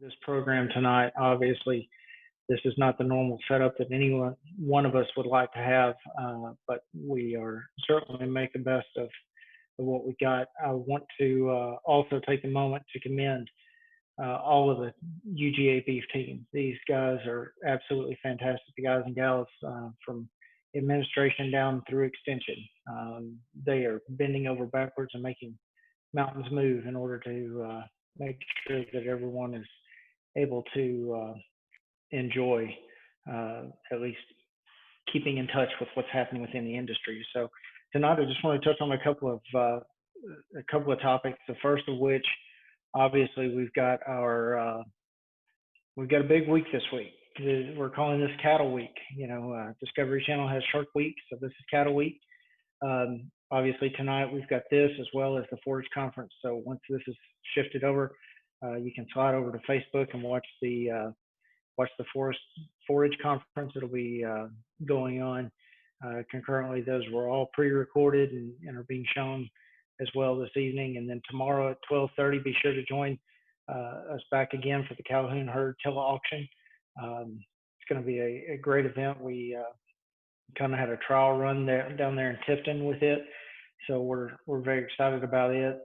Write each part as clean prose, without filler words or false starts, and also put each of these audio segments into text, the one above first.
this program tonight. Obviously, this is not the normal setup that any one of us would like to have, but we are certainly make the best of what we got. I want to also take a moment to commend all of the UGA beef team. These guys are absolutely fantastic, the guys and gals from administration down through extension. They are bending over backwards and making mountains move in order to make sure that everyone is able to enjoy at least keeping in touch with what's happening within the industry. So tonight I just want to touch on a couple of topics. The first of which, obviously, we've got a big week this week. We're calling this Cattle Week. Discovery Channel has Shark Week, so this is Cattle Week. Obviously tonight we've got this as well as the Forage Conference. So once this is shifted over, you can slide over to Facebook and watch the Forage Conference. It'll be going on concurrently. Those were all pre-recorded and are being shown as well this evening. And then tomorrow at 12:30, be sure to join us back again for the Calhoun Herd Tele-Auction. It's going to be a great event. We kind of had a trial run down there in Tifton with it, so we're very excited about it.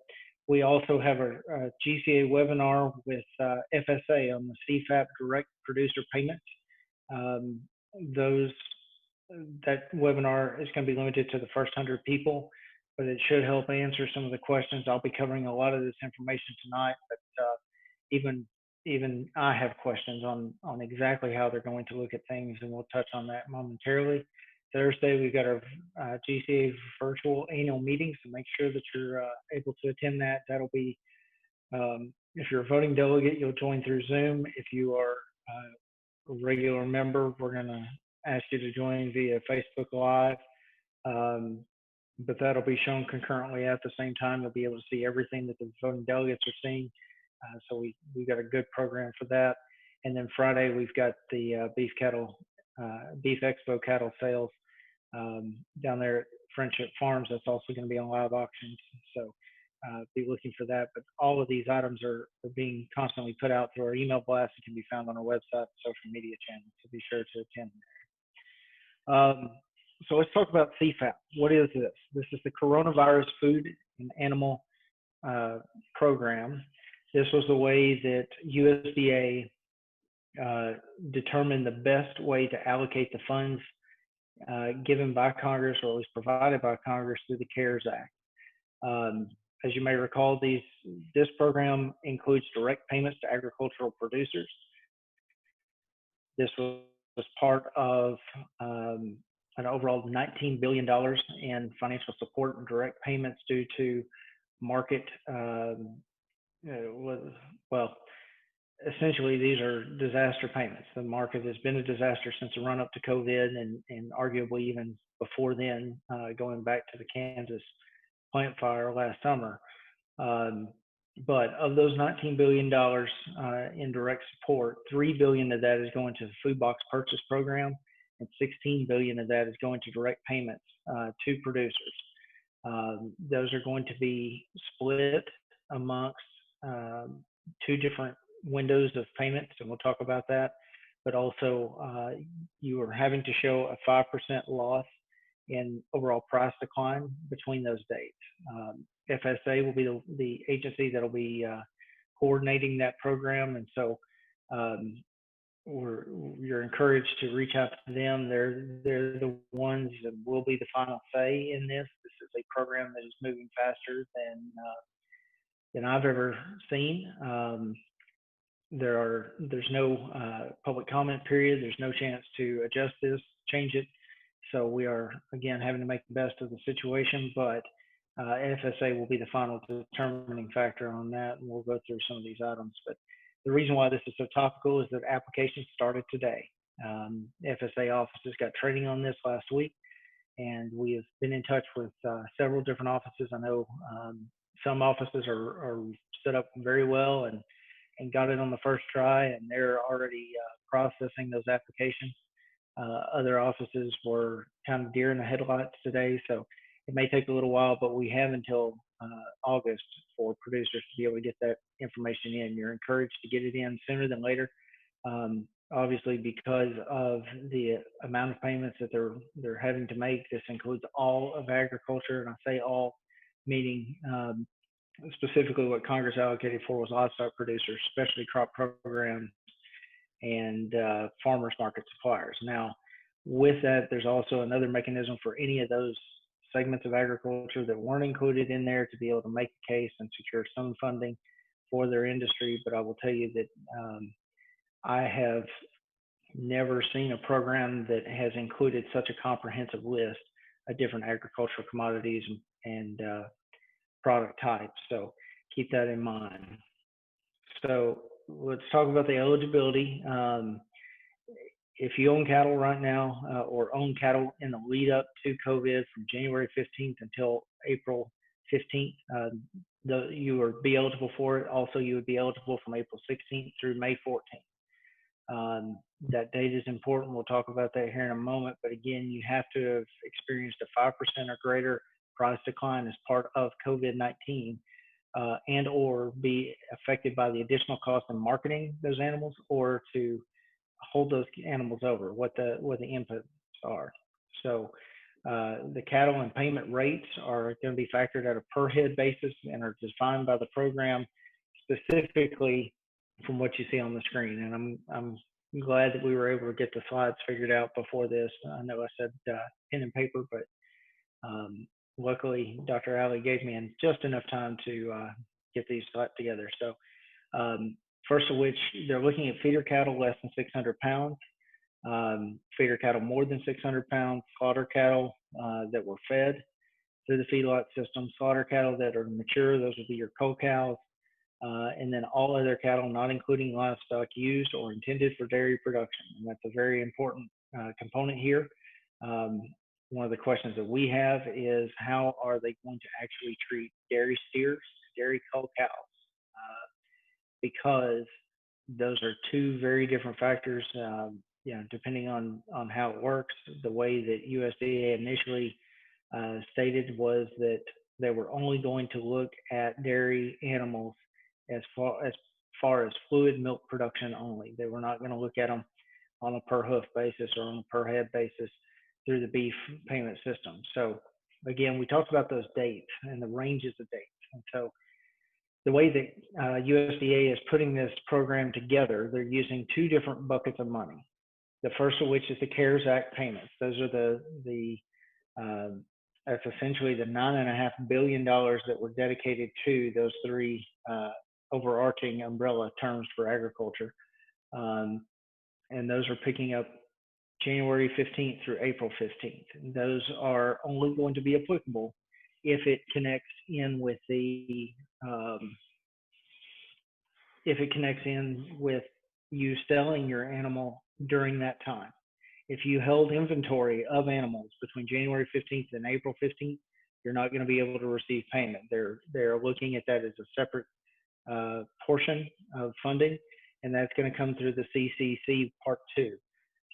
We also have a GCA webinar with FSA on the CFAP direct producer payments. That webinar is going to be limited to the first 100 people, but it should help answer some of the questions. I'll be covering a lot of this information tonight, but even I have questions on exactly how they're going to look at things, and we'll touch on that momentarily. Thursday, we've got our GCA virtual annual meeting, so make sure that you're able to attend that. That'll be, if you're a voting delegate, you'll join through Zoom. If you are a regular member, we're going to ask you to join via Facebook Live, but that'll be shown concurrently at the same time. You'll be able to see everything that the voting delegates are seeing. So we got a good program for that. And then Friday, we've got the Beef Expo cattle sales down there at Friendship Farms. That's also going to be on live auctions. So be looking for that. But all of these items are being constantly put out through our email blast and can be found on our website and social media channels. So be sure to attend there. So let's talk about CFAP. What is this? This is the Coronavirus Food and Animal Program. This was the way that USDA determined the best way to allocate the funds given by Congress, or at least provided by Congress through the CARES Act. As you may recall, this program includes direct payments to agricultural producers. This was part of an overall $19 billion in financial support and direct payments due to market, essentially, these are disaster payments. The market has been a disaster since the run up to COVID and arguably even before then, going back to the Kansas plant fire last summer. But of those $19 billion in direct support, $3 billion of that is going to the food box purchase program, and $16 billion of that is going to direct payments to producers. Those are going to be split amongst two different windows of payments, and we'll talk about that. But also, you are having to show a 5% loss in overall price decline between those dates. FSA will be the agency that will be coordinating that program, and so you're encouraged to reach out to them. They're the ones that will be the final say in this. This is a program that is moving faster than I've ever seen. There's no public comment period. There's no chance to adjust this, change it. So we are, again, having to make the best of the situation, but FSA will be the final determining factor on that, and we'll go through some of these items. But the reason why this is so topical is that applications started today. FSA offices got training on this last week, and we have been in touch with several different offices. I know some offices are set up very well and got it on the first try, and they're already processing those applications. Other offices were kind of deer in the headlights today, so it may take a little while, but we have until August for producers to be able to get that information in. You're encouraged to get it in sooner than later. Obviously, because of the amount of payments that they're having to make, this includes all of agriculture, and I say all, meaning specifically what Congress allocated for was livestock producers, specialty crop programs, and farmers market suppliers. Now, with that, there's also another mechanism for any of those segments of agriculture that weren't included in there to be able to make a case and secure some funding for their industry. But I will tell you that I have never seen a program that has included such a comprehensive list of different agricultural commodities and product types. So keep that in mind. So let's talk about the eligibility. If you own cattle right now or own cattle in the lead up to COVID from January 15th until April 15th, you would be eligible for it. Also, you would be eligible from April 16th through May 14th. That date is important. We'll talk about that here in a moment. But again, you have to have experienced a 5% or greater price decline as part of COVID-19 and or be affected by the additional cost of marketing those animals or to hold those animals over, what the inputs are. So the cattle and payment rates are going to be factored at a per head basis and are defined by the program specifically from what you see on the screen. And I'm glad that we were able to get the slides figured out before this. I know I said pen and paper, but luckily Dr. Alley gave me just enough time to get these slides together. So first of which, they're looking at feeder cattle less than 600 pounds, feeder cattle more than 600 pounds, slaughter cattle that were fed through the feedlot system, slaughter cattle that are mature, those would be your cull cows, and then all other cattle, not including livestock, used or intended for dairy production. And that's a very important component here. One of the questions that we have is how are they going to actually treat dairy steers, dairy cull cows? Because those are two very different factors, depending on how it works. The way that USDA initially stated was that they were only going to look at dairy animals as far as fluid milk production only. They were not going to look at them on a per hoof basis or on a per head basis through the beef payment system. So again, we talked about those dates and the ranges of dates. And so the way that USDA is putting this program together, they're using two different buckets of money. The first of which is the CARES Act payments. Those are that's essentially the $9.5 billion that were dedicated to those three overarching umbrella terms for agriculture. And those are picking up January 15th through April 15th. And those are only going to be applicable if it connects in with you selling your animal during that time. If you held inventory of animals between January 15th and April 15th, you're not going to be able to receive payment. They're looking at that as a separate portion of funding, and that's going to come through the CCC Part 2.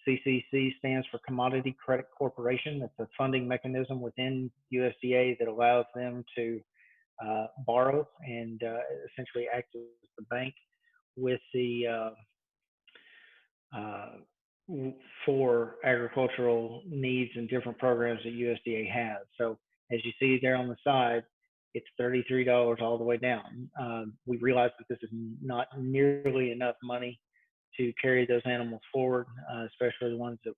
CCC stands for Commodity Credit Corporation. That's a funding mechanism within USDA that allows them to borrow and essentially act as the bank with the for agricultural needs and different programs that USDA has. So as you see there on the side, it's $33 all the way down. We realize that this is not nearly enough money to carry those animals forward, especially the ones that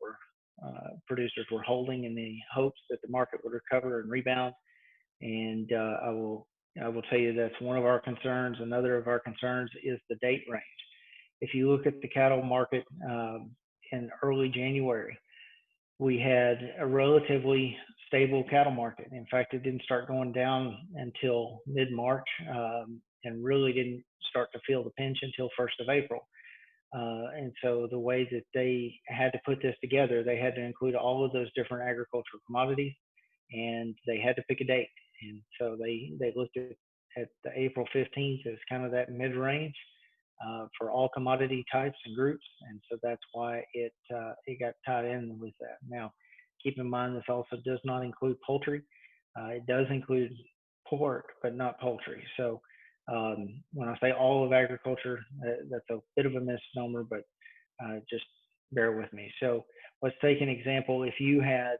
producers were holding in the hopes that the market would recover and rebound. And I will tell you that's one of our concerns. Another of our concerns is the date range. If you look at the cattle market in early January, we had a relatively stable cattle market. In fact, it didn't start going down until mid-March and really didn't start to feel the pinch until 1st of April. And so the way that they had to put this together, they had to include all of those different agricultural commodities, and they had to pick a date. And so they looked at the April 15th as kind of that mid-range for all commodity types and groups. And so that's why it got tied in with that. Now, keep in mind, this also does not include poultry. It does include pork, but not poultry. So when I say all of agriculture, that's a bit of a misnomer, but just bear with me. So let's take an example. If you had,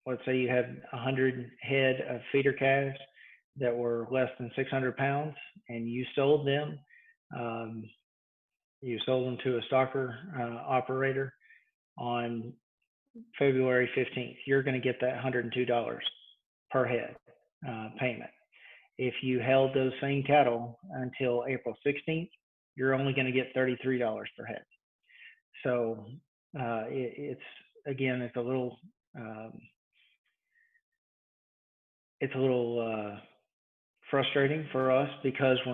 let's say you had 100 head of feeder calves that were less than 600 pounds, and um, you sold them to a stocker operator on February 15th, you're going to get that $102 per head payment. If you held those same cattle until April 16th, you're only going to get $33 per head. So it's again, um, it's a little frustrating for us because we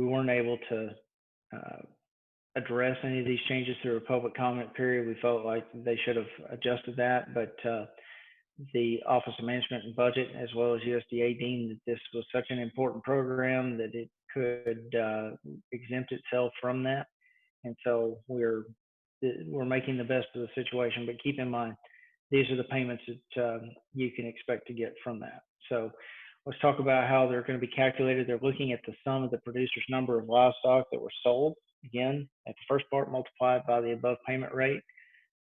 weren't able to uh, address any of these changes through a public comment period. We felt like they should have adjusted that, but the Office of Management and Budget, as well as USDA, deemed that this was such an important program that it could exempt itself from that. And so we're making the best of the situation. But keep in mind, these are the payments that you can expect to get from that. So let's talk about how they're going to be calculated. They're looking at the sum of the producer's number of livestock that were sold, again, at the first part multiplied by the above payment rate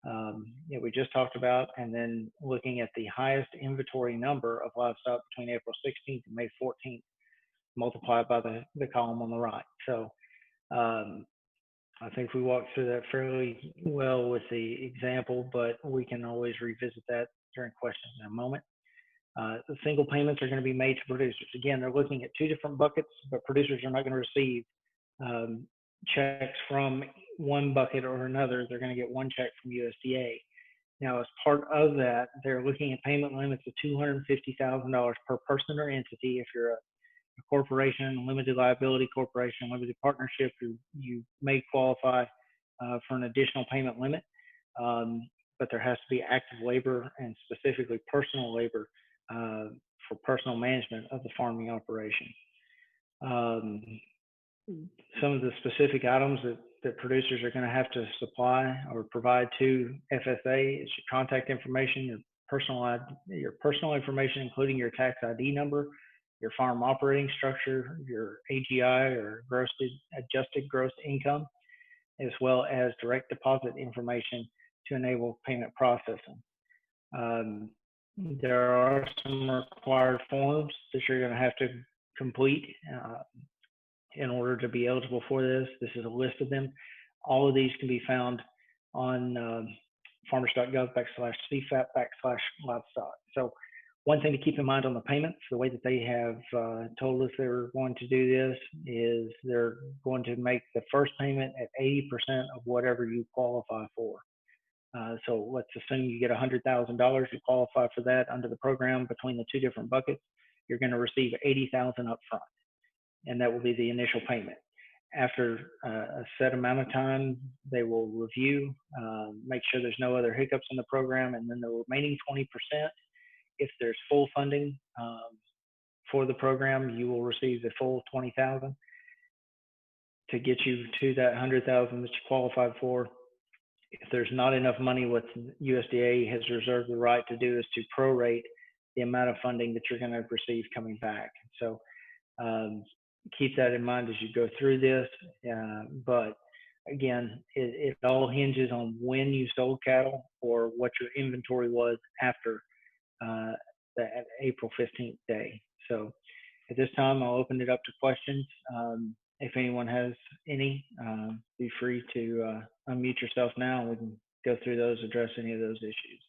that we just talked about, and then looking at the highest inventory number of livestock between April 16th and May 14th, multiplied by the column on the right. So I think we walked through that fairly well with the example, but we can always revisit that during questions in a moment. The single payments are going to be made to producers. Again, they're looking at two different buckets, but producers are not going to receive checks from one bucket or another. They're going to get one check from USDA. Now, as part of that, they're looking at payment limits of $250,000 per person or entity. If you're a corporation, limited liability corporation, limited partnership, you may qualify for an additional payment limit. But there has to be active labor and specifically personal labor for personal management of the farming operation. Some of the specific items that producers are going to have to supply or provide to FSA is your contact information, your personal information, including your tax ID number, your farm operating structure, your AGI or adjusted gross income, as well as direct deposit information to enable payment processing. There are some required forms that you're going to have to complete in order to be eligible for this. This is a list of them. All of these can be found on farmers.gov/CFAP/livestock. So one thing to keep in mind on the payments, the way that they have told us they're going to do this is they're going to make the first payment at 80% of whatever you qualify for. So let's assume you get $100,000, you qualify for that under the program between the two different buckets. You're going to receive $80,000 up front, and that will be the initial payment. After a set amount of time, they will review, make sure there's no other hiccups in the program, and then the remaining 20%, if there's full funding for the program, you will receive the full $20,000 to get you to that $100,000 that you qualified for. If there's not enough money, what USDA has reserved the right to do is to prorate the amount of funding that you're going to receive coming back. So keep that in mind as you go through this. But again, it all hinges on when you sold cattle or what your inventory was after that April 15th day. So at this time, I'll open it up to questions. If anyone has any, be free to unmute yourself now, and we can go through those, address any of those issues.